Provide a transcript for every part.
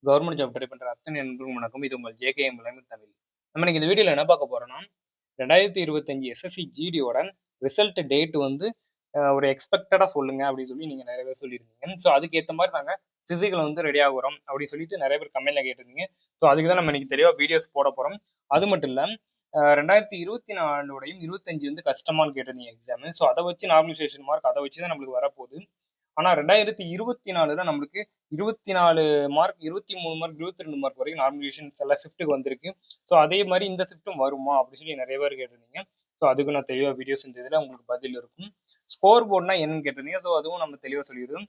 Government job try பண்ற அத்தனை நண்பர்களுக்கும் வணக்கம். இது உங்கள் ஜேகேஎம் தமிழ். நம்ம இன்னைக்கு இந்த வீடியோல என்ன பார்க்க போறோம்னா 2025 எஸ்எஸ்சி ஜிடியோட ரிசல்ட் டேட் வந்து ஒரு எக்ஸ்பெக்டடா சொல்லுங்க அப்படின்னு சொல்லி நீங்க நிறைய பேர் சொல்லியிருந்தீங்க. ஸோ அதுக்கு ஏற்ற மாதிரி நாங்க பிசிக்கல் வந்து ரெடி ஆகுறோம் அப்படின்னு சொல்லிட்டு நிறைய பேர் கமெண்ட்ல கேட்டிருந்தீங்க. ஸோ அதுக்கு தான் நம்ம இன்னைக்கு தெளிவா வீடியோஸ் போட போறோம். அது மட்டும் இல்ல 2024 25 வந்து கஷ்டமானு கேட்டிருந்தீங்க எக்ஸாம். ஸோ அதை வச்சு நார்மலைசேஷன் மார்க் அதை வச்சு தான் நம்மளுக்கு வரப்போகுது. ஆனா 2024 நம்மளுக்கு 24 மார்க், 23 மார்க், 22 மார்க் வரைக்கும் நார்மலைசேஷன் சில ஷிஃப்ட்டுக்கு வந்திருக்கு. ஸோ அதே மாதிரி இந்த ஷிஃப்ட்டும் வருமா அப்படின்னு சொல்லி நிறைய பேர் கேட்டிருந்தீங்க. ஸோ அதுக்கு நான் தெளிவாக வீடியோ செஞ்சதுல உங்களுக்கு பதில் இருக்கும். ஸ்கோர் போர்டுனா என்னன்னு கேட்டிருந்தீங்க. ஸோ அதுவும் நம்ம தெளிவாக சொல்லிடுவோம்.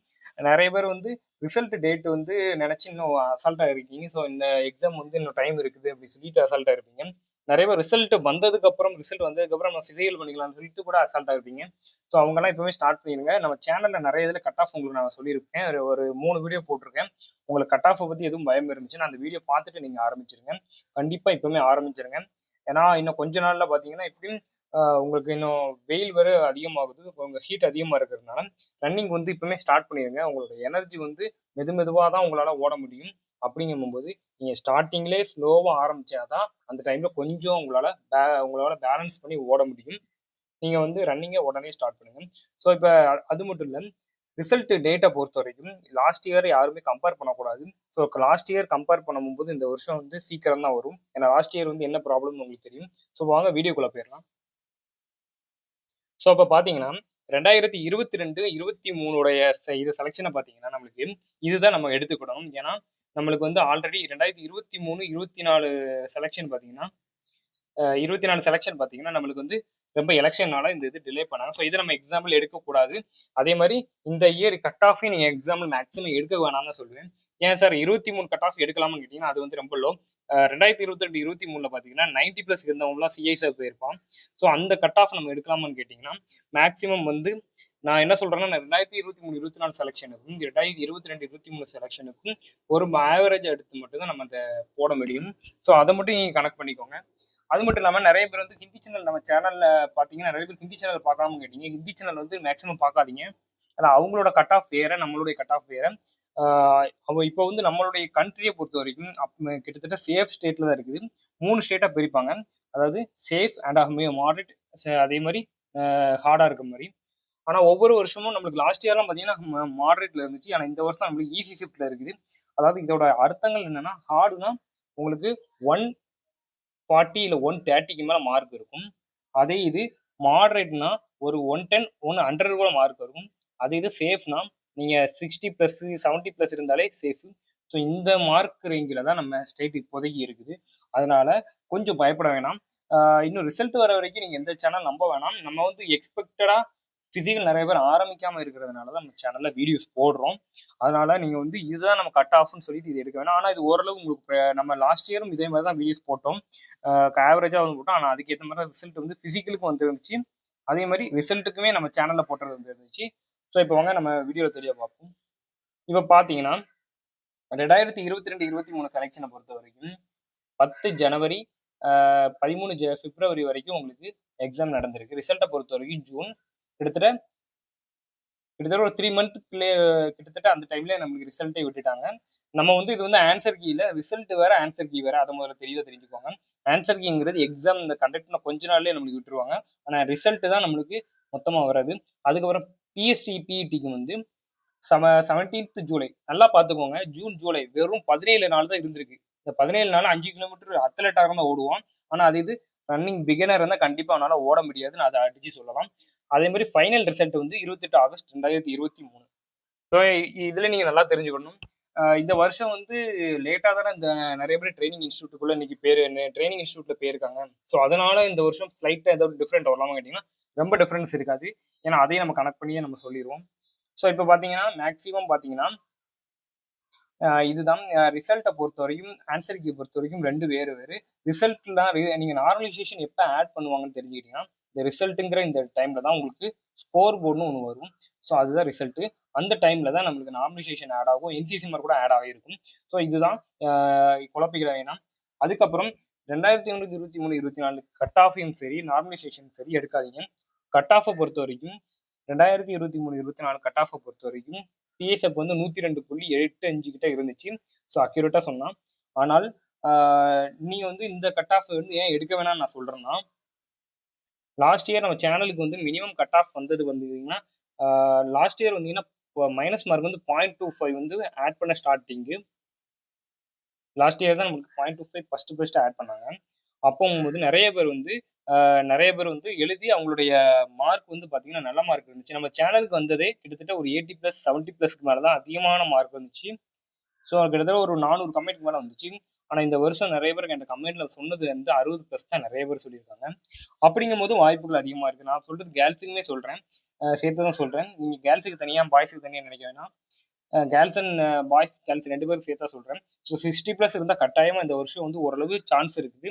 நிறைய பேர் வந்து ரிசல்ட் டேட் வந்து நினைச்சு இன்னும் அசால்ட்டா இருக்கீங்க. ஸோ இந்த எக்ஸாம் வந்து இன்னும் டைம் இருக்குது அப்படின்னு சொல்லிட்டு அசால்ட்டா இருப்பீங்க. நிறைய பேர் ரிசல்ட் வந்ததுக்கு அப்புறம் நம்ம பிசிக்கல் பண்ணிக்கலாம்னு சொல்லிட்டு கூட அசால்ட்டா இருப்பீங்க. ஸோ அவங்கெல்லாம் இப்பவுமே ஸ்டார்ட் பண்ணிடுங்க. நம்ம சேனல்ல நிறைய இதில் கட் ஆஃப் உங்களுக்கு நான் சொல்லியிருக்கேன். ஒரு 3 வீடியோ போட்டிருக்கேன். உங்களுக்கு கட் ஆஃப் பத்தி எதுவும் பயம் இருந்துச்சுன்னா அந்த வீடியோ பார்த்துட்டு நீங்க ஆரம்பிச்சிருங்க. கண்டிப்பா இப்பவுமே ஆரம்பிச்சிருங்க. ஏன்னா இன்னும் கொஞ்ச நாள்ல பாத்தீங்கன்னா இப்படியும் உங்களுக்கு இன்னும் வெயில் வேற அதிகமாகுது. உங்க ஹீட் அதிகமா இருக்கிறதுனால ரன்னிங் வந்து இப்பவுமே ஸ்டார்ட் பண்ணிடுங்க. உங்களோட எனர்ஜி வந்து மெதுவாக தான் உங்களால ஓட முடியும். அப்படிங்கும்போது நீங்க ஸ்டார்டிங்லேயே ஸ்லோவா ஆரம்பிச்சாதான் அந்த டைம்ல கொஞ்சம் உங்களால பேலன்ஸ் பண்ணி ஓட முடியும். நீங்க வந்து ரன்னிங்கை உடனே ஸ்டார்ட் பண்ணுங்க. ஸோ இப்போ அது மட்டும் இல்லை, ரிசல்ட் டேட்டை பொறுத்த வரைக்கும் லாஸ்ட் இயர் யாருமே கம்பேர் பண்ணக்கூடாது. ஸோ லாஸ்ட் இயர் கம்பேர் பண்ணும்போது இந்த வருஷம் வந்து சீக்கிரம் தான் வரும். ஏன்னா லாஸ்ட் இயர் வந்து என்ன ப்ராப்ளம்னு உங்களுக்கு தெரியும். ஸோ வாங்க வீடியோக்குள்ள போயிடலாம். ஸோ இப்போ பார்த்தீங்கன்னா 2022 23 இது செலெக்ஷனை பார்த்தீங்கன்னா நம்மளுக்கு இதுதான் நம்ம எடுத்துக்கணும். ஏன்னா நம்மளுக்கு வந்து ஆல்ரெடி 2023 24 செலெக்ஷன் பார்த்தீங்கன்னா 24 செலெக்ஷன் பார்த்தீங்கன்னா நம்மளுக்கு வந்து ரொம்ப எலெக்ஷனால இந்த இது டிலே பண்ணாங்க. ஸோ இதை நம்ம எக்ஸாம்பிள் எடுக்கக்கூடாது. அதே மாதிரி இந்த இயர் கட் ஆஃபையும் நீங்கள் எக்ஸாம்பிள் மேக்ஸிமம் எடுக்க வேணாம்னு தான் சொல்லுவேன். ஏன் சார் 23 கட் ஆஃப் எடுக்கலாம்னு கேட்டிங்கன்னா அது வந்து ரொம்ப லோ. 2022 23 பார்த்தீங்கன்னா 90+ இருந்தவங்களாம் சிஐஸாக போயிருப்பான். ஸோ அந்த கட் ஆஃப் நம்ம எடுக்கலாமான்னு கேட்டிங்கன்னா மேக்ஸிமம் வந்து நான் என்ன சொல்றேன்னா 2023 24 செலெக்ஷனுக்கும் 2022 23 செலெக்ஷனுக்கும் ஒரு ஆவரேஜ் எடுத்து மட்டும்தான் நம்ம அதை போட முடியும். ஸோ அதை மட்டும் நீங்கள் கனெக்ட் பண்ணிக்கோங்க. அது மட்டும் இல்லாமல் நிறைய பேர் வந்து ஹிந்தி சேனல் நம்ம சேனல்ல பார்த்தீங்கன்னா நிறைய பேர் ஹிந்தி சேனல் பார்க்காம கேட்டீங்க. ஹிந்தி சேனல் வந்து மேக்ஸிமம் பார்க்காதீங்க. ஏன்னா அவங்களோட கட் ஆஃப் வேற, நம்மளுடைய கட் ஆஃப் வேற. இப்போ வந்து நம்மளுடைய கண்ட்ரியை பொறுத்த வரைக்கும் கிட்டத்தட்ட சேஃப் ஸ்டேட்ல தான் இருக்குது. 3 ஸ்டேட்டா பிரிப்பாங்க. அதாவது சேஃப் அண்ட் மாடரேட், அதே மாதிரி ஹார்டா இருக்க மாதிரி. ஆனா ஒவ்வொரு வருஷமும் நம்மளுக்கு லாஸ்ட் இயர்லாம் பார்த்தீங்கன்னா மாடரேட்ல இருந்துச்சு. ஆனால் இந்த வருஷம் நம்மளுக்கு ஈஸி ஷிஃப்ட்ல இருக்குது. அதாவது இதோட அர்த்தங்கள் என்னன்னா ஹார்டுனா உங்களுக்கு 140 இல்லை 130க்கு மேல மார்க் இருக்கும். அதே இது மாடரேட்னா ஒரு 110 100 கூட மார்க் இருக்கும். அதே இது சேஃப்னா நீங்க 60+ 70+ இருந்தாலே சேஃப். ஸோ இந்த மார்க் ரேஞ்சில் தான் நம்ம ஸ்டேட் இப்போதைக்கு இருக்குது. அதனால கொஞ்சம் பயப்பட வேணாம். இன்னும் ரிசல்ட் வர வரைக்கும் நீங்க எந்த சேனல் நம்ப வேணாம். நம்ம வந்து எக்ஸ்பெக்டடா பிசிக்கல் நிறைய பேர் ஆரம்பிக்காம இருக்கிறதுனால தான் நம்ம சேனல்ல வீடியோஸ் போடுறோம். அதனால நீங்க வந்து இதுதான் நம்ம கட் ஆஃப்னு சொல்லிட்டு இது எடுக்க வேணாம். ஆனா இது ஓரளவு உங்களுக்கு நம்ம லாஸ்ட் இயரும் இதே மாதிரி தான் வீடியோஸ் போட்டோம். ஆவரேஜா வந்து போட்டோம். ஆனா அதுக்கேற்ற மாதிரி ரிசல்ட் வந்து பிசிக்கலுக்கு வந்துருந்துச்சு. அதே மாதிரி ரிசல்ட்டுக்குமே நம்ம சேனல்ல போட்டது வந்துருந்துச்சு. ஸோ இப்போ வாங்க நம்ம வீடியோ தெளிவா பார்ப்போம். இப்போ பார்த்தீங்கன்னா 2022 23 செலெக்ஷனை பொறுத்த வரைக்கும் 10 ஜனவரி 13 பிப்ரவரி வரைக்கும் உங்களுக்கு எக்ஸாம் நடந்திருக்கு. ரிசல்ட்டை பொறுத்த வரைக்கும் ஜூன் கிட்டத்தட்ட ஒரு 3 மந்த்துக்குள்ளே கிட்டத்தட்ட அந்த டைம்ல நம்மளுக்கு ரிசல்ட்டே விட்டுட்டாங்க. நம்ம வந்து இது வந்து ஆன்சர் கீல ரிசல்ட் வேற ஆன்சர் கீ வேற. அதை முதல்ல தெளிவாக தெரிஞ்சுக்கோங்க. ஆன்சர் கீங்கிறது எக்ஸாம் இந்த கண்டக்ட் பண்ண கொஞ்ச நாள்லயே நம்மளுக்கு விட்டுருவாங்க. ஆனா ரிசல்ட் தான் நம்மளுக்கு மொத்தமா வராது. அதுக்கப்புறம் பிஎஸ்டி பிஇடிக்கு வந்து 17th ஜூலை நல்லா பார்த்துக்கோங்க. ஜூன் ஜூலை வெறும் 17 நாள் தான் இருந்திருக்கு. இந்த 17 நாள் 5 கிலோமீட்டர் அத்லெட்டாக தான் ஓடுவான். ஆனா அது இது ரன்னிங் பிகினர் இருந்தால் கண்டிப்பா அவனால ஓட முடியாதுன்னு அதை அடிச்சு சொல்லலாம். அதே மாதிரி ஃபைனல் ரிசல்ட் வந்து 28 ஆகஸ்ட் 2023. ஸோ இதுல நீங்க நல்லா தெரிஞ்சுக்கணும். இந்த வருஷம் வந்து லேட்டா தானே இந்த நிறைய பேர் ட்ரைனிங் இன்ஸ்டியூட்டுக்குள்ள இன்னைக்கு ட்ரைனிங் இன்ஸ்டியூட்ல போயிருக்காங்க. ஸோ அதனால இந்த வருஷம் ஸ்லைட்டா ஏதாவது டிஃப்ரெண்ட் வரலாமா கேட்டீங்கன்னா ரொம்ப டிஃபரன்ஸ் இருக்காது. ஏன்னா அதையும் நம்ம கனெக்ட் பண்ணியே நம்ம சொல்லிடுவோம். ஸோ இப்போ பார்த்தீங்கன்னா மேக்ஸிமம் பார்த்தீங்கன்னா இதுதான் ரிசல்ட்டை பொறுத்த வரைக்கும் ஆன்சர் கீ பொறுத்த வரைக்கும் ரெண்டு வேறு ரிசல்ட்லாம் நீங்க நார்மலைசேஷன் எப்போ ஆட் பண்ணுவாங்கன்னு தெரிஞ்சுக்கிட்டீங்கன்னா இந்த ரிசல்ட்டுங்கிற இந்த டைம்ல தான் உங்களுக்கு ஸ்கோர் போர்டுன்னு ஒன்று வரும். ஸோ அதுதான் ரிசல்ட். அந்த டைம்ல தான் நம்மளுக்கு நார்மலைசேஷன் ஆட் ஆகும். என்சிசி மார்க் கூட ஆட் ஆகிருக்கும். ஸோ இதுதான் குழப்பிக்கிற வேணாம். அதுக்கப்புறம் 2023 24 கட் ஆஃபையும் சரி நார்மலைசேஷன் சரி எடுக்காதீங்க. கட் ஆஃபை பொறுத்த வரைக்கும் 2023 24 கட் ஆஃபை பொறுத்த வரைக்கும் சிஎஸ்எஃப் வந்து 102.85 கிட்ட இருந்துச்சு. ஸோ அக்யூரேட்டா சொன்னா. ஆனால் நீங்க வந்து இந்த கட் ஆஃப் வந்து ஏன் எடுக்க வேணாம்னு நான் சொல்றேன்னா, லாஸ்ட் இயர் நம்ம சேனலுக்கு வந்து மினிமம் கட் ஆஃப் வந்தது வந்தீங்கன்னா, லாஸ்ட் இயர் வந்தீங்கன்னா மைனஸ் மார்க் வந்து 0.25 வந்து ஆட் பண்ண ஸ்டார்டிங்கு. லாஸ்ட் இயர் தான் நமக்கு 0.25 ஃபர்ஸ்ட் ஆட் பண்ணாங்க. அப்போங்கும்போது நிறைய பேர் வந்து எழுதி அவங்களுடைய மார்க் வந்து பார்த்தீங்கன்னா நல்ல மார்க் இருந்துச்சு. நம்ம சேனலுக்கு வந்ததே கிட்டத்தட்ட ஒரு 80+, 70+க்கு மேலே தான் அதிகமான மார்க் வந்துச்சு. ஸோ கிட்டத்தட்ட ஒரு 400 கமெண்ட்க்கு மேலே வந்துச்சு. ஆனால் இந்த வருஷம் நிறைய பேருக்கு அந்த கமெண்ட்ல சொன்னது வந்து 60+ தான் நிறைய பேர் சொல்லியிருக்காங்க. அப்படிங்கும் போது வாய்ப்புகள் அதிகமாக இருக்குது. நான் சொல்றது கேர்ள்ஸுக்குமே சொல்கிறேன், சேர்த்து தான் சொல்கிறேன். நீங்கள் கேர்ள்ஸுக்கு தனியாக பாய்ஸுக்கு தனியாக நினைக்க வேணாம். கேர்ள்ஸ் அண்ட் பாய்ஸ் கேர்ள்ஸ் 2 பேரும் சேர்த்தா சொல்கிறேன். ஸோ 60+ இருந்தால் கட்டாயமாக இந்த வருஷம் வந்து ஓரளவு சான்ஸ் இருக்குது.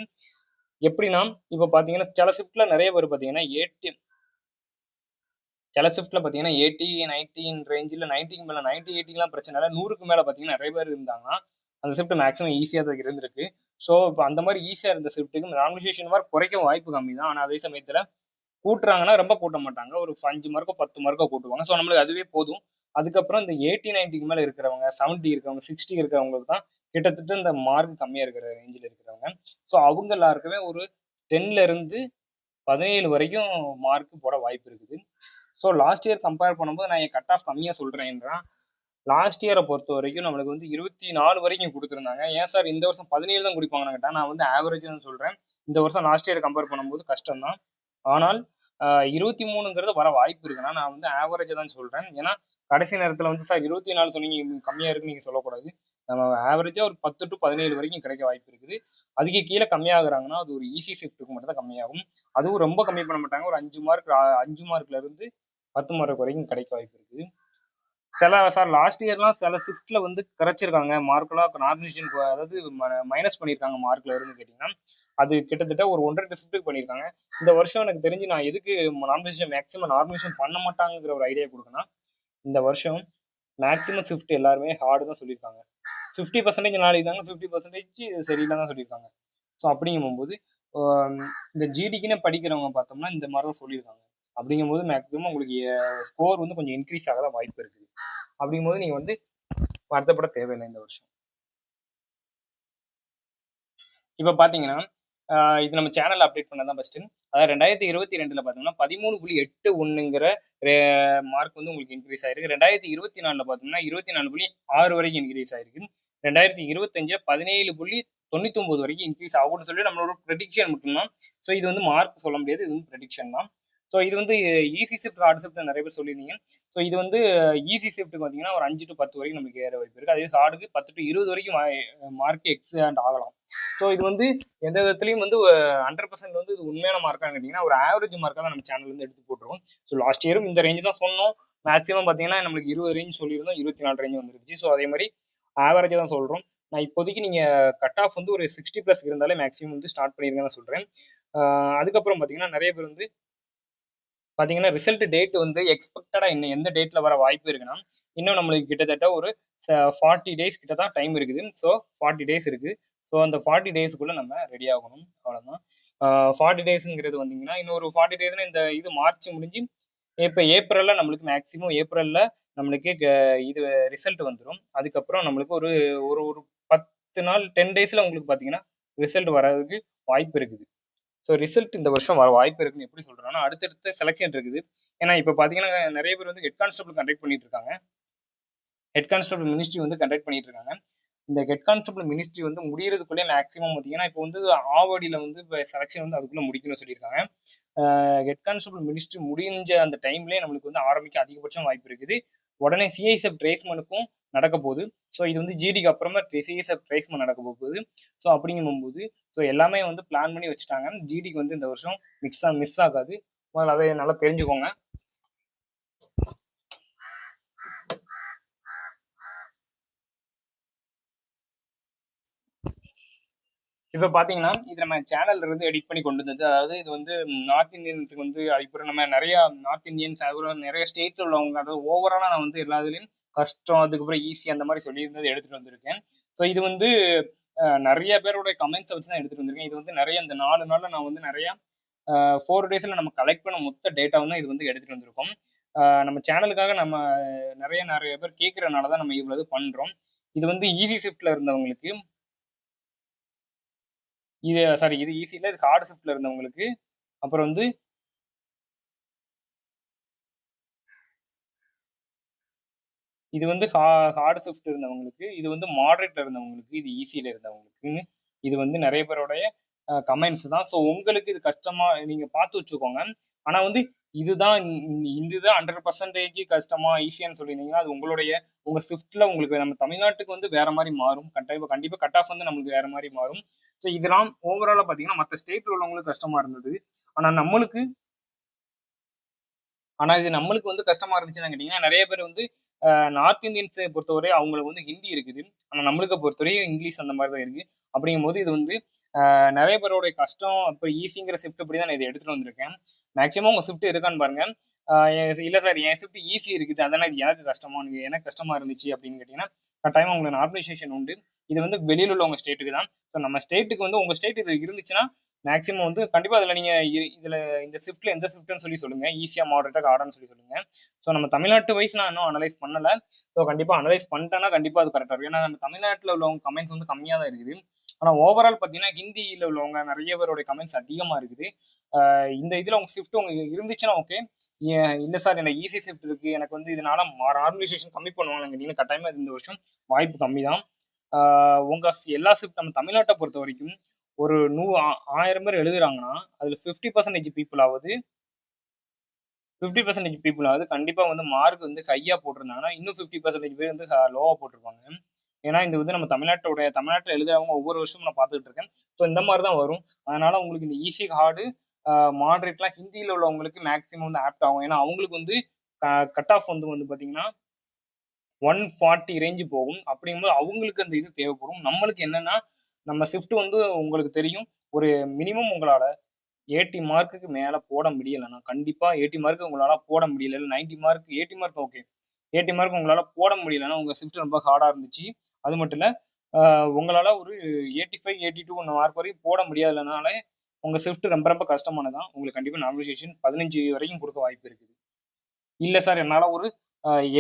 எப்படின்னா இப்போ பார்த்தீங்கன்னா சில ஷிஃப்ட்ல நிறைய பேர் பார்த்தீங்கன்னா 80, சில ஷிஃப்ட்ல பார்த்தீங்கன்னா 80, 90 ரேஞ்சில் 90க்கு மேலே 90, 80லாம் பிரச்சனை இல்லை. 100க்கு மேலே பார்த்தீங்கன்னா நிறைய பேர் இருந்தாங்கன்னா அந்த ஷிஃப்ட் மேக்ஸிமம் ஈஸியாக தான் இருந்திருக்கு. ஸோ இப்போ அந்த மாதிரி ஈஸியாக இருந்த ஷிஃப்ட்டுக்கு நாமினேஷன் மார்க் குறைக்க வாய்ப்பு கம்மி தான். ஆனால் அதே சமயத்தில் கூட்டுறாங்கன்னா ரொம்ப கூட்ட மாட்டாங்க, ஒரு 5 மார்க்கோ 10 மார்க்கோ கூட்டுவாங்க. ஸோ நம்மளுக்கு அதுவே போதும். அதுக்கப்புறம் இந்த 80, 90க்கு மேலே இருக்கிறவங்க, 70 இருக்கிறவங்க, 60 இருக்கிறவங்களுக்கு தான் கிட்டத்தட்ட இந்த மார்க் கம்மியாக இருக்கிற ரேஞ்சில் இருக்கிறவங்க. ஸோ அவங்க எல்லாருக்குமே ஒரு 10ல இருந்து 17 வரைக்கும் மார்க் போட வாய்ப்பு இருக்குது. ஸோ லாஸ்ட் இயர் கம்பேர் பண்ணும்போது நான் என் கட் ஆஃப் கம்மியாக சொல்கிறேன்னா, லாஸ்ட் இயரை பொறுத்த வரைக்கும் நம்மளுக்கு வந்து 24 வரைக்கும் கொடுத்துருந்தாங்க. ஏன் சார் இந்த வருஷம் 17 தான் கொடுப்பாங்கன்னு கேட்டால், நான் வந்து ஆவரேஜ் தான் சொல்கிறேன். இந்த வருஷம் லாஸ்ட் இயர் கம்பேர் பண்ணும்போது கஷ்டம் தான். ஆனால் 23ங்கிறது வர வாய்ப்பு இருக்குன்னா நான் வந்து ஆவரேஜ் தான் சொல்கிறேன். ஏன்னா கடைசி நேரத்தில் வந்து சார் 24 சொன்னீங்க கம்மியாக இருக்குன்னு நீங்கள் சொல்லக்கூடாது. நம்ம ஆவரேஜாக ஒரு 10 to 17 வரைக்கும் கிடைக்க வாய்ப்பு இருக்குது. அதுக்கு கீழே கம்மியாகிறாங்கன்னா அது ஒரு ஈஸி ஷிஃப்ட்டுக்கு மட்டும் தான் கம்மியாகும். அதுவும் ரொம்ப கம்மி பண்ண மாட்டாங்க. ஒரு 5 மார்க்ல இருந்து 10 மார்க் வரைக்கும் கிடைக்க வாய்ப்பு இருக்குது. சார் லாஸ்ட் இயர்லாம் சில ஷிஃப்ட்ல வந்து குறைச்சிருக்காங்க மார்க்லாம், நாமினேஷன் அதாவது மைனஸ் பண்ணியிருக்காங்க மார்க்ல இருந்து கேட்டிங்கன்னா, அது கிட்டத்தட்ட ஒரு 1.5 ஷிஃப்ட்டுக்கு பண்ணியிருக்காங்க. இந்த வருஷம் எனக்கு தெரிஞ்சு நான் எதுக்கு நாமினேஷன் மேக்ஸிமம் நாமினேஷன் பண்ண மாட்டாங்கிற ஒரு ஐடியா கொடுக்கணும். இந்த வருஷம் மேக்ஸிமம் ஷிஃப்ட் எல்லாருமே ஹார்டு தான் சொல்லியிருக்காங்க. 50% நாளைக்கு தாங்க, 50% சரியில்லை தான் சொல்லியிருக்காங்க. ஸோ அப்படிங்கும்போது இந்த ஜிடிக்குன்னு படிக்கிறவங்க பார்த்தோம்னா இந்த மாதிரி தான் சொல்லியிருக்காங்க. அப்படிங்கும்போது மேக்ஸிமம் உங்களுக்கு ஸ்கோர் வந்து கொஞ்சம் இன்க்ரீஸ் ஆக தான் வாய்ப்பு இருக்குது. அப்படிங்கும்போது நீங்க வந்து வருத்தப்பட தேவையில்லை இந்த வருஷம். இப்போ பார்த்தீங்கன்னா இது நம்ம சேனல் அப்டேட் பண்ணதான் ஃபர்ஸ்ட். அதாவது 2022 பார்த்தோம்னா 13.81ங்கிற மார்க் வந்து உங்களுக்கு இன்க்ரீஸ் ஆயிருக்கு. 2024 பார்த்தோம்னா 24.6 வரைக்கும் இன்க்ரீஸ் ஆயிருக்கு. 2025 17.99 வரைக்கும் இன்க்ரீஸ் ஆகும்னு சொல்லி நம்மளோட ப்ரெடிக்ஷன் மட்டும்தான். ஸோ இது வந்து மார்க் சொல்ல முடியாது, இது வந்து ப்ரெடிக்ஷன் தான். ஸோ இது வந்து ஈஸி ஷிஃப்ட் ஹார்ட் ஷிஃப்ட் நிறைய பேர் சொல்லியிருந்தீங்க. ஸோ இது வந்து ஈஸி ஷிஃப்ட்டுக்கு பார்த்தீங்கன்னா ஒரு 5 to 10 வரைக்கும் நமக்கு ஏற வாய்ப்பு இருக்குது. அதே ஹார்டுக்கு 10 to 20 வரைக்கும் மார்க் எக்ஸாண்ட் ஆகலாம். ஸோ இது வந்து எந்த விதத்துலையும் வந்து 100% வந்து இது உண்மையான மார்க்கான்னு கேட்டிங்கன்னா ஒரு ஆவரேஜ் மார்க்காக தான் நம்ம சேனல் வந்து எடுத்து போட்டுருவோம். ஸோ லாஸ்ட் இயரும் இந்த ரேஞ்சு தான் சொன்னோம். மேக்ஸிமம் பார்த்தீங்கன்னா நம்மளுக்கு 20 ரேஞ்ச் சொல்லியிருந்தோம், 24 ரேஞ்ச் வந்துருச்சு. ஸோ அதே மாதிரி ஆவரேஜாக தான் சொல்கிறோம். நான் இப்போதைக்கு நீங்கள் கட் ஆஃப் வந்து ஒரு 60+ இருந்தாலே மேக்ஸிமம் வந்து ஸ்டார்ட் பண்ணிருங்கன்னு தான் சொல்கிறேன். அதுக்கப்புறம் பார்த்தீங்கன்னா நிறைய பேர் வந்து பார்த்தீங்கன்னா ரிசல்ட் டேட் வந்து எக்ஸ்பெக்டடாக இன்னும் எந்த டேட்டில் வர வாய்ப்பு இருக்குன்னா, இன்னும் நம்மளுக்கு கிட்டத்தட்ட ஒரு 40 days கிட்ட தான் டைம் இருக்குது. ஸோ 40 days இருக்குது. ஸோ அந்த 40 daysக்குள்ளே நம்ம ரெடி ஆகணும், அவ்வளோதான். 40 daysங்கிறது வந்தீங்கன்னா இன்னொரு 40 daysனா இந்த இது மார்ச் முடிஞ்சு இப்போ ஏப்ரலில் நம்மளுக்கு மேக்ஸிமம் ஏப்ரலில் நம்மளுக்கு இது ரிசல்ட் வந்துடும். அதுக்கப்புறம் நம்மளுக்கு ஒரு ஒரு ஒரு 10 நாள் 10 daysல உங்களுக்கு பார்த்தீங்கன்னா ரிசல்ட் வர்றதுக்கு வாய்ப்பு இருக்குது. ஸோ ரிசல்ட் இந்த வருஷம் வர வாய்ப்பு இருக்குன்னு எப்படி சொல்றேன்னா, அடுத்தடுத்த செலெக்ஷன் இருக்குது. ஏன்னா இப்போ பார்த்தீங்கன்னா நிறைய பேர் வந்து ஹெட் கான்ஸ்டபிள் கண்டக்ட் பண்ணிட்டு இருக்காங்க. ஹெட் கான்ஸ்டபிள் மினிஸ்ட்ரி வந்து கண்டக்ட் பண்ணிட்டு இருக்காங்க. இந்த ஹெட் கான்ஸ்டபிள் மினிஸ்ட்ரி வந்து முடியறதுக்குள்ளே மேக்ஸிமம் பார்த்தீங்கன்னா இப்போ வந்து ஆவடியில் வந்து இப்போ செலெக்ஷன் வந்து அதுக்குள்ளே முடிக்கணும்னு சொல்லியிருக்காங்க. ஹெட் கான்ஸ்டபிள் மினிஸ்ட்ரி முடிஞ்ச அந்த டைம்லேயே நம்மளுக்கு வந்து ஆரம்பிக்க அதிகபட்சம் வாய்ப்பு இருக்குது. உடனே சிஐஎஸ்எஃப் ட்ரேஸ்மெண்ட்டுக்கும் நடக்க போகுது. ஸோ இது வந்து ஜிடிக்கு அப்புறமா சிஐஎஸ்எஃப் ட்ரேஸ்மெண்ட் நடக்க போகுது. ஸோ அப்படிங்கும்போது ஸோ எல்லாமே வந்து பிளான் பண்ணி வச்சுட்டாங்க. ஜிடிக்கு வந்து இந்த வருஷம் மிஸ் ஆகாது. முதல்ல அதை நல்லா தெரிஞ்சுக்கோங்க. இப்போ பார்த்தீங்கன்னா இது நம்ம சேனல்ல இருந்து எடிட் பண்ணி கொண்டு வந்தது. அதாவது இது வந்து நார்த் இந்தியன்ஸுக்கு வந்து அப்புறம் நம்ம நிறைய நார்த் இந்தியன்ஸ் அப்புறம் நிறைய ஸ்டேட்ல உள்ளவங்க, அதாவது ஓவராலாக நான் வந்து எல்லா இதுலையும் கஷ்டம் அதுக்கப்புறம் ஈஸி அந்த மாதிரி சொல்லியிருந்தது எடுத்துட்டு வந்திருக்கேன். ஸோ இது வந்து நிறைய பேருடைய கமெண்ட்ஸை வச்சு தான் எடுத்துட்டு வந்திருக்கேன். இது வந்து நிறைய இந்த 4 நாளில் நான் வந்து நிறைய 4 daysல நம்ம கலெக்ட் பண்ண மொத்த டேட்டா வந்து இது வந்து எடுத்துட்டு வந்திருக்கோம். நம்ம சேனலுக்காக நம்ம நிறைய பேர் கேட்கறதுனால தான் நம்ம இவ்வளவு பண்றோம். இது வந்து ஈஸி ஷிஃப்ட்ல இருந்தவங்களுக்கு, இது சாரி இது ஈஸியில் இது ஹார்ட் ஷிஃப்ட்ல இருந்தவங்களுக்கு, அப்புறம் வந்து இது வந்து ஹார்ட் ஷிஃப்ட் இருந்தவங்களுக்கு, இது வந்து மாடரேட்ல இருந்தவங்களுக்கு, இது ஈஸியில இருந்தவங்களுக்கு, இது வந்து நிறைய பேருடைய கமெண்ட்ஸ் தான். ஸோ உங்களுக்கு இது கஷ்டமா நீங்க பார்த்து வச்சுக்கோங்க. ஆனா வந்து இதுதான் இதுதான் 100% கஷ்டமா ஈஸியான்னு சொல்லியிருந்தீங்கன்னா அது உங்க ஷிஃப்ட்ல உங்களுக்கு நம்ம தமிழ்நாட்டுக்கு வந்து வேற மாதிரி மாறும். கண்டிப்பா கட் ஆஃப் வந்து நம்மளுக்கு வேற மாதிரி மாறும். ஸோ இதெல்லாம் ஓவராலா பாத்தீங்கன்னா மற்ற ஸ்டேட்ல உள்ளவங்களுக்கு கஷ்டமா இருந்தது. ஆனா நம்மளுக்கு ஆனா இது நம்மளுக்கு வந்து கஷ்டமா இருந்துச்சுன்னு கேட்டீங்கன்னா நிறைய பேர் வந்து நார்த் இந்தியன்ஸை பொறுத்தவரை அவங்களுக்கு வந்து ஹிந்தி இருக்குது. ஆனா நம்மளுக்கு பொறுத்தவரையும் இங்கிலீஷ் அந்த மாதிரி தான் இருக்கு. அப்படிங்கும் போது இது வந்து நிறைய பேரோட கஷ்டம். இப்போ ஈஸிங்கிற ஷிஃப்ட் இப்படி தான் நான் இதை எடுத்துட்டு வந்திருக்கேன். மேக்ஸிமம் உங்க ஷிஃப்ட் இருக்கான்னு பாருங்க. இல்ல சார் என் ஷிஃப்ட் ஈஸி இருக்குது அதனால இது எனக்கு கஷ்டமா இருந்துச்சு அப்படின்னு கேட்டீங்கன்னா கட்டாயமா உங்களுக்கு நார்மலைசேஷன் உண்டு. இது வந்து வெளியில் உள்ள உங்க ஸ்டேட்டுக்கு தான். ஸோ நம்ம ஸ்டேட்டுக்கு வந்து உங்க ஸ்டேட் இது இருந்துச்சுன்னா மேக்ஸிமம் வந்து கண்டிப்பா அதுல நீங்க இதுல இந்த ஷிஃப்ட்ல எந்த ஷிஃப்ட்னு சொல்லி சொல்லுங்க. ஈஸியா மாடரேட்டா ஹார்டான்னு சொல்லி சொல்லுங்க. ஸோ நம்ம தமிழ்நாட்டு வைஸ் நான் இன்னும் அனலைஸ் பண்ணல. ஸோ கண்டிப்பா அனலைஸ் பண்ணிட்டேன்னா கண்டிப்பா அது கரெக்டா இருக்கும். ஏன்னா நம்ம தமிழ்நாட்டில் உள்ளவங்க கமெண்ட்ஸ் வந்து கம்மியா தான் இருக்குது. ஆனா ஓவரால் பாத்தீங்கன்னா ஹிந்தியில உள்ளவங்க நிறைய பேரோட கமெண்ட்ஸ் அதிகமா இருக்குது. இந்த இதுல உங்க ஷிஃப்ட் உங்களுக்கு இருந்துச்சுன்னா ஓகே. இல்ல சார் எனக்கு ஈஸி ஷிஃப்ட் இருக்கு எனக்கு வந்து இதனால நார்மலைசேஷன் கம்மி பண்ணுவாங்க நீங்க கட்டாயமா இந்த வருஷம் வாய்ப்பு கம்மி தான். உங்க எல்லா ஷிஃப்ட் நம்ம தமிழ்நாட்டை பொறுத்த வரைக்கும் ஒரு 1000 பேர் எழுதுறாங்கன்னா அதுல 50% பீப்புள் ஆகுது கண்டிப்பா வந்து மார்க் வந்து ஹையா போட்டிருந்தாங்கன்னா இன்னும் 50% பேர் வந்து லோவா போட்டிருப்பாங்க. ஏன்னா இந்த வந்து நம்ம தமிழ்நாட்டில் எழுதுறவங்க ஒவ்வொரு வருஷமும் நான் பார்த்துட்டு இருக்கேன். ஸோ இந்த மாதிரி தான் வரும். அதனால உங்களுக்கு இந்த ஈஸி ஹார்டு மாடரேட்லாம் ஹிந்தியில் உள்ளவங்களுக்கு மேக்ஸிமம் வந்து ஆப்ட் ஆகும். ஏன்னா அவங்களுக்கு வந்து கட் ஆஃப் வந்து பார்த்தீங்கன்னா 140 ரேஞ்சு போகும். அப்படிங்கும்போது அவங்களுக்கு அந்த இது தேவைப்படும். நம்மளுக்கு என்னன்னா நம்ம ஷிஃப்ட் வந்து உங்களுக்கு தெரியும் ஒரு மினிமம் உங்களால 80 மார்க்குக்கு மேல போட முடியலன்னா கண்டிப்பா 80 மார்க் உங்களால போட முடியல 90 மார்க் 80 மார்க் ஓகே 80 மார்க் உங்களால போட முடியலன்னா உங்க ஷிஃப்ட் ரொம்ப ஹார்டா இருந்துச்சு. அது மட்டும் இல்ல உங்களால ஒரு 85 82 மார்க் வரைக்கும் போட முடியாதனால உங்க ஷிஃப்ட் ரொம்ப கஷ்டமானதான். உங்களுக்கு கண்டிப்பா நாமினேஷன் 15 வரைக்கும் கொடுக்க வாய்ப்பு இருக்குது. இல்ல சார் என்னால ஒரு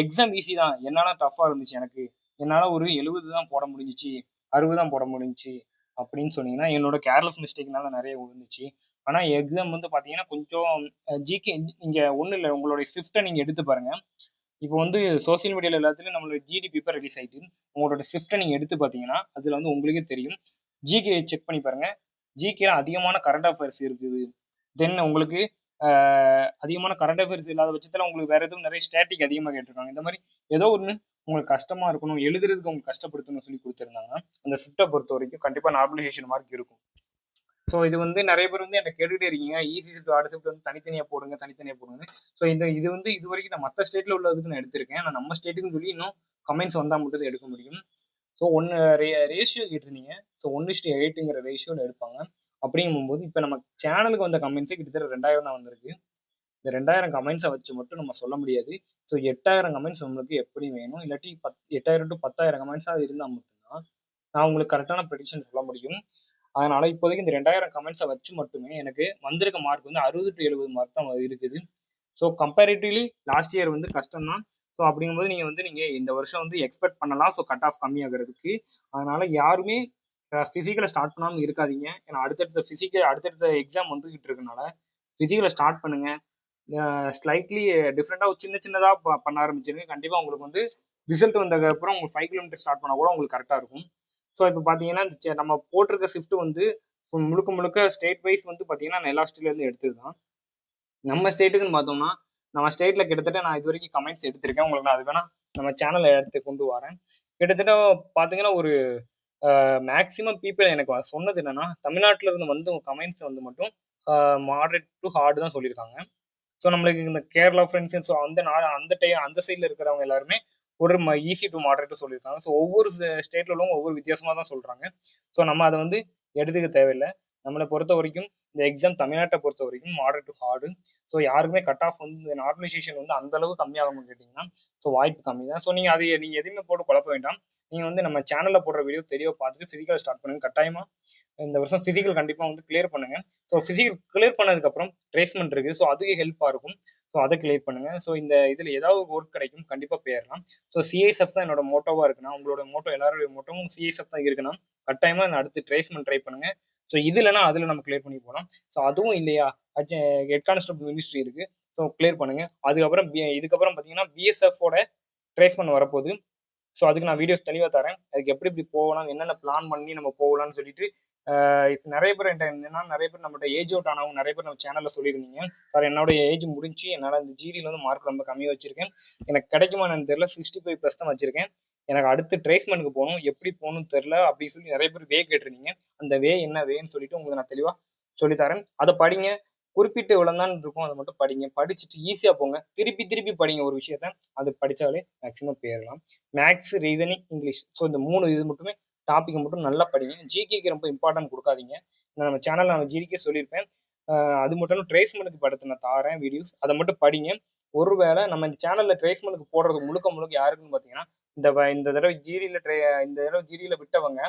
எக்ஸாம் ஈஸி தான் என்னால டஃபா இருந்துச்சு எனக்கு என்னால ஒரு 70 தான் போட முடிஞ்சிச்சு 60 தான் போட முடிஞ்சிச்சு அப்படின்னு சொன்னீங்கன்னா என்னோட கேர்லெஸ் மிஸ்டேக்னால நிறைய விழுந்துச்சு. ஆனா எக்ஸாம் வந்து பாத்தீங்கன்னா கொஞ்சம் ஜிகே நீங்க ஒண்ணு இல்லை உங்களுடைய ஷிஃப்ட்டை நீங்க எடுத்து பாருங்க. இப்போ வந்து சோசியல் மீடியால எல்லாத்துலயும் நம்மளோட ஜிடி பேப்பர் ரிலீஸ் ஆயிட்டு உங்களோட ஷிஃப்ட்டை நீங்க எடுத்து பாத்தீங்கன்னா அதுல வந்து உங்களுக்கே தெரியும். ஜிகே செக் பண்ணி பாருங்க. ஜிகேல அதிகமான கரண்ட் அஃபேர்ஸ் இருக்குது. தென் உங்களுக்கு அதிகமான கரண்ட் அஃபேர்ஸ் இல்லாத பட்சத்தில் உங்களுக்கு வேற எதுவும் நிறைய ஸ்டாட்டிக் அதிகமாக கேட்டிருக்காங்க. இந்த மாதிரி ஏதோ ஒன்று உங்களுக்கு கஷ்டமா இருக்கணும் எழுதுறதுக்கு உங்களுக்கு கஷ்டப்படுத்தணும்னு சொல்லி கொடுத்துருந்தாங்கன்னா அந்த ஷிஃப்ட்டை பொறுத்த வரைக்கும் கண்டிப்பாக நார்மலைசேஷன் மார்க் இருக்கும். ஸோ இது வந்து நிறைய பேர் வந்து என்ன கேட்டுக்கிட்டே இருக்கீங்க ஈஸி ஷிஃப்ட் ஹார்ட் ஷிஃப்ட் வந்து தனித்தனியாக போடுங்க. ஸோ இது வந்து இது வரைக்கும் நான் மற்ற ஸ்டேட்ல உள்ளதுக்கு நான் எடுத்திருக்கேன். ஆனால் நம்ம ஸ்டேட்டுக்குன்னு சொல்லி இன்னும் கமெண்ட்ஸ் வந்தால் மட்டும் தான் எடுக்க முடியும். ஸோ ரேஷியோ கேட்டிருந்தீங்க. ஸோ 1:8 ரேஷியோவில் எடுப்பாங்க. அப்படிங்கும்போது இப்போ நம்ம சேனலுக்கு வந்த கமெண்ட்ஸே கிட்டத்தட்ட 2000 தான் வந்திருக்கு. இந்த 2000 கமெண்ட்ஸை வச்சு மட்டும் நம்ம சொல்ல முடியாது. ஸோ 8000 கமெண்ட்ஸ் நம்மளுக்கு எப்படி வேணும் இல்லாட்டி 8000 to 10,000 கமெண்ட்ஸாக இருந்தால் மட்டும்தான் நான் உங்களுக்கு கரெக்டான ப்ரெடிக்ஷன் சொல்ல முடியும். அதனால இப்போதைக்கு இந்த 2000 கமெண்ட்ஸை வச்சு மட்டுமே எனக்கு வந்திருக்க மார்க் வந்து 60 to 70 மார்க் தான் இருக்குது. ஸோ கம்பேரிட்டிவ்லி லாஸ்ட் இயர் வந்து கஷ்டம் தான். ஸோ அப்படிங்கும்போது நீங்க இந்த வருஷம் வந்து எக்ஸ்பெக்ட் பண்ணலாம். ஸோ கட் ஆஃப் கம்மியாகிறதுக்கு. அதனால யாருமே பிசிக்கலை ஸ்டார்ட் பண்ணாமல் இருக்காதீங்க. ஏன்னா அடுத்தடுத்த எக்ஸாம் வந்துகிட்டு இருக்கனால பிசிக்கலை ஸ்டார்ட் பண்ணுங்க. ஸ்லைட்லி டிஃப்ரெண்டாக சின்னதாக பண்ண ஆரம்பிச்சிருங்க. கண்டிப்பாக உங்களுக்கு வந்து ரிசல்ட் வந்ததுக்கு அப்புறம் உங்களுக்கு 5 கிலோமீட்டர் ஸ்டார்ட் பண்ணால் கூட உங்களுக்கு கரெக்டாக இருக்கும். ஸோ இப்போ பார்த்தீங்கன்னா நம்ம போட்டிருக்க ஷிஃப்ட் வந்து முழுக்க ஸ்டேட் வைஸ் வந்து பார்த்தீங்கன்னா எல்லா ஸ்டேட்லேருந்து எடுத்தது தான். நம்ம ஸ்டேட்டுக்குன்னு பார்த்தோம்னா நம்ம ஸ்டேட்ல கிட்டத்தட்ட நான் இது வரைக்கும் கமெண்ட்ஸ் எடுத்திருக்கேன். உங்களுக்கு நான் அது வேணா நம்ம சேனலை எடுத்து கொண்டு வரேன். கிட்டத்தட்ட பார்த்தீங்கன்னா ஒரு மேக்சிமம் பீப்புள் எனக்கு சொன்னது என்னன்னா தமிழ்நாட்டில இருந்து வந்து கமெண்ட்ஸ் வந்து மட்டும் மாடரேட் டு ஹார்டு தான் சொல்லியிருக்காங்க. ஸோ நம்மளுக்கு இந்த கேரளா ஃப்ரெண்ட்ஸ் ஸோ அந்த சைடில் இருக்கிறவங்க எல்லாருமே ஒரு ஈஸி டு மாடரேட் சொல்லியிருக்காங்க. ஸோ ஒவ்வொரு ஸ்டேட்ல உள்ளவங்க ஒவ்வொரு வித்தியாசமா தான் சொல்றாங்க. ஸோ நம்ம அதை வந்து எடுத்துக்க தேவையில்லை. நம்மளை பொறுத்த வரைக்கும் இந்த எக்ஸாம் தமிழ்நாட்டை பொறுத்த வரைக்கும் மாடரேட் டு ஹார்டு. ஸோ யாருக்குமே கட் ஆஃப் வந்து நார்மலைசேஷன் வந்து அந்த அளவு கம்மியாகும்னு கேட்டிங்கன்னா ஸோ வாய்ப்பு கம்மி தான். ஸோ நீங்கள் அது நீங்கள் எதுவுமே போட்டு குழப்ப வேண்டாம். நீங்கள் வந்து நம்ம சேனலில் போடுற வீடியோ தெளிவாக பார்த்துட்டு ஃபிசிக்கல் ஸ்டார்ட் பண்ணுங்க. கட்டாயமாக இந்த வருஷம் ஃபிசிக்கல் கண்டிப்பாக வந்து கிளியர் பண்ணுங்க. ஸோ ஃபிசிக்கல் கிளியர் பண்ணதுக்கப்புறம் ட்ரேஸ்மெண்ட் இருக்குது. ஸோ அதுக்கு ஹெல்ப்பாக இருக்கும். ஸோ அதை கிளியர் பண்ணுங்க. ஸோ இந்த இதில் ஏதாவது ஒர்க் கிடைக்கும், கண்டிப்பாக போயிடலாம். ஸோ சிஐஎஸ்எஃப் தான் என்னோட மோட்டோவாக இருக்குன்னா, உங்களோட மோட்டோ எல்லாரோட மோட்டோவும் சிஐஎஸ்எஃப் தான் இருக்குன்னா கட்டாயமாக நான் அடுத்து ட்ரேஸ்மெண்ட் ட்ரை பண்ணுங்க. ஸோ இது இல்லைனா அதில் நம்ம கிளியர் பண்ணி போகலாம். ஸோ அதுவும் இல்லையா, ஹெட் கான்ஸ்டபிள் மினிஸ்ட்ரி இருக்கு. ஸோ கிளியர் பண்ணுங்க. அதுக்கப்புறம் இதுக்கப்புறம் பார்த்தீங்கன்னா பிஎஸ்எஃபோட ட்ரேஸ்மெண்ட் வரப்போகுது. ஸோ அதுக்கு நான் வீடியோஸ் தெளிவாக தரேன். அதுக்கு எப்படி எப்படி போகலாம், என்னென்ன பிளான் பண்ணி நம்ம போகலாம்னு சொல்லிட்டு நிறைய பேர் என்னன்னா நிறைய பேர் நம்மகிட்ட ஏஜ் அவுட் ஆனவங்க நிறைய பேர் நம்ம சேனல்ல சொல்லியிருந்தீங்க. சார் என்னோட ஏஜ் முடிஞ்சு என்னால் இந்த ஜிடியில் வந்து மார்க் ரொம்ப கம்மியாக வச்சிருக்கேன், எனக்கு கிடைக்குமா எனக்கு தெரியல, 65+ தான் வச்சிருக்கேன், எனக்கு அடுத்து ட்ரேஸ்மெண்ட்டுக்கு போகணும், எப்படி போகணும்னு தெரில அப்படின்னு சொல்லி நிறைய பேர் வே கேட்டிருந்தீங்க. அந்த வே என்ன வேன்னு சொல்லிட்டு உங்களுக்கு நான் தெளிவாக சொல்லித்தரேன். அதை படிங்க. குறிப்பிட்ட இவ்வளோதான் இருக்கும், அதை மட்டும் படிங்க. படிச்சுட்டு ஈஸியாக போங்க. திருப்பி திருப்பி படிங்க ஒரு விஷயத்த, அது படித்தாலே மேக்ஸிமம் போயிடலாம். மேக்ஸ், ரீசனிங், இங்கிலீஷ், ஸோ இந்த 3 இது மட்டுமே டாபிக் மட்டும் நல்லா படிங்க. ஜிகேக்கு ரொம்ப இம்பார்ட்டன்ட் கொடுக்காதீங்க. நம்ம சேனலில் நான் ஜிகே சொல்லியிருப்பேன். அது மட்டும் ட்ரேஸ்மெண்ட்டுக்கு படுத்து நான் தாரேன் வீடியோஸ், அதை மட்டும் படிங்க. ஒருவேளை நம்ம இந்த சேனலில் ட்ரேஸ்மெண்ட்டுக்கு போடுறது முழுக்க யாருக்குன்னு பார்த்தீங்கன்னா இந்த தடவை ஜிடியில் விட்டவங்க.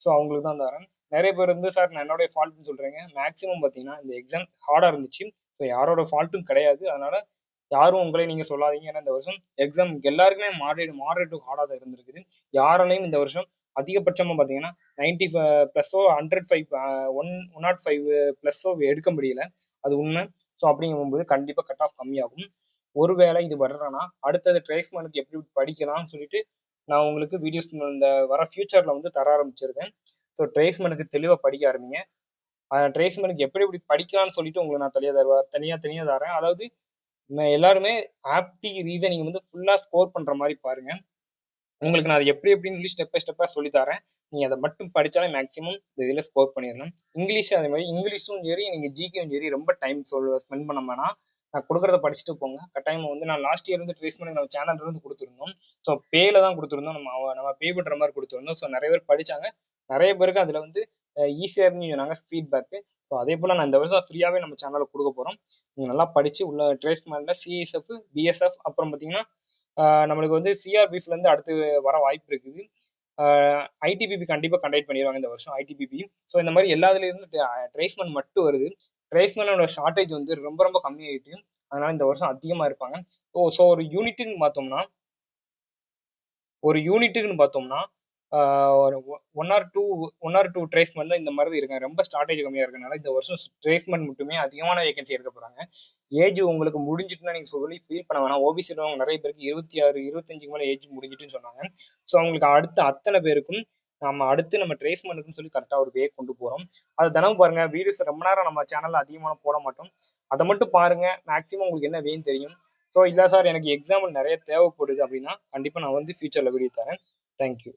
ஸோ அவங்களுக்கு தான் தரேன். நிறைய பேர் வந்து சார் நான் என்னோட ஃபால்ட்னு சொல்கிறேங்க. மேக்ஸிமம் பார்த்தீங்கன்னா இந்த எக்ஸாம் ஹார்டாக இருந்துச்சு. ஸோ யாரோட ஃபால்ட்டும் கிடையாது. அதனால யாரும் உங்களே நீங்கள் சொல்லாதீங்க. ஏன்னா இந்த வருஷம் எக்ஸாம் எல்லாருக்குமே மாடரேட் ஹார்டாக தான் இருந்திருக்குது. யாராலையும் இந்த வருஷம் அதிகபட்சமாக பார்த்தீங்கன்னா 90+ஓ 105 105+ஓ எடுக்க முடியல. அது உண்மை. ஸோ அப்படிங்கும்போது கண்டிப்பாக கட் ஆஃப் கம்மியாகும். ஒருவேளை இது வர்றேன்னா அடுத்தது ட்ரேஸ்மெண்ட்டுக்கு எப்படி படிக்கலாம்னு சொல்லிட்டு நான் உங்களுக்கு வீடியோஸ் இந்த வர ஃபியூச்சரில் வந்து தர ஆரம்பிச்சிருக்கேன். ஸோ ட்ரேஸ்மெண்ட்டுக்கு தெளிவாக படிக்க ஆரம்பிங்க. ட்ரேஸ்மெண்ட்டுக்கு எப்படி படிக்கலாம்னு சொல்லிட்டு உங்களுக்கு நான் தனியாக தரேன். அதாவது எல்லாருமே ஆப்டி ரீசனிங் வந்து ஃபுல்லாக ஸ்கோர் பண்ணுற மாதிரி பாருங்க. உங்களுக்கு நான் அதை எப்படின்னு ஸ்டெப் பை ஸ்டெப்பாக சொல்லி தரேன். நீங்கள் அதை மட்டும் படித்தாலே மேக்ஸிமம் இந்த இதில் ஸ்கோர் பண்ணிடலாம். இங்கிலீஷ் அதே மாதிரி இங்கிலீஷும் சரி, நீங்கள் ஜிகேயும் சரி ரொம்ப டைம் ஸ்பெண்ட் பண்ண வேணாம். நான் கொடுக்குறத படிச்சுட்டு போங்க. கட்டாயம் வந்து நான் லாஸ்ட் இயர் வந்து ட்ரேஸ்மெண்ட் நம்ம சேனல்ல இருந்து கொடுத்துருந்தோம். ஸோ பேல தான் கொடுத்துருந்தோம். நம்ம பே பண்ணுற மாதிரி கொடுத்துருந்தோம். ஸோ நிறைய பேர் படித்தாங்க. நிறைய பேருக்கு அதில் வந்து ஈஸியாக இருந்து சொன்னாங்க ஃபீட்பேக்கு. ஸோ அதே போல் நான் இந்த வருஷம் ஃப்ரீயாகவே நம்ம சேனலில் கொடுக்க போகிறோம். நீங்கள் நல்லா படித்து உள்ள ட்ரேஸ்மெண்ட்டில் சிஎஸ்எஃப், பிஎஸ்எஃப், அப்புறம் பார்த்தீங்கன்னா நம்மளுக்கு வந்து சிஆர்பிஎஃப்லேருந்து அடுத்து வர வாய்ப்பு இருக்குது. ஐடிபிபி கண்டிப்பாக கண்டக்ட் பண்ணிடுவாங்க இந்த வருஷம் ஐடிபிபி. ஸோ இந்த மாதிரி எல்லாத்துலேருந்து ட்ரேஸ்மெண்ட் மட்டும் வருது. ட்ரேஸ்மெண்டோட ஷார்ட்டேஜ் வந்து ரொம்ப கம்மியாயிட்டு, அதனால இந்த வருஷம் அதிகமாக இருப்பாங்க. ஸோ ஒரு யூனிட்டுன்னு பார்த்தோம்னா ஒரு ஒன் ஆர் டூ ட்ரேஸ்மெண்ட் தான் இந்த மாதிரி இருக்காங்க. ரொம்ப ஸ்டார்டேஜ் கம்மியாக இருக்கனால இந்த வருஷம் ட்ரேஸ்மெண்ட் மட்டுமே அதிகமான வேகன்சி எடுக்க போகிறாங்க. ஏஜ் உங்களுக்கு முடிஞ்சிட்டுனா நீங்கள் சொல்லி ஃபீல் பண்ண வேணாம். ஓபிசி நிறைய பேருக்கு 26, 25 மேலே ஏஜ் முடிஞ்சிட்டுன்னு சொன்னாங்க. ஸோ அவங்களுக்கு அடுத்த அத்தனை பேருக்கும் நம்ம ட்ரேஸ்மெண்ட்டுக்குன்னு சொல்லி கரெக்டாக ஒரு வே கொண்டு போகிறோம். அதை தினமும் பாருங்க. வீடியோஸ் ரொம்ப நேரம் நம்ம சேனலில் அதிகமாக போட மாட்டோம். அதை மட்டும் பாருங்க. மேக்ஸிமம் உங்களுக்கு என்ன வேன்னு தெரியும். ஸோ இல்லை சார் எனக்கு எக்ஸாம்பிள் நிறைய தேவைப்படுது அப்படின்னா கண்டிப்பாக நான் வந்து ஃபியூச்சரில் வீடியோ தரேன். தேங்க்யூ.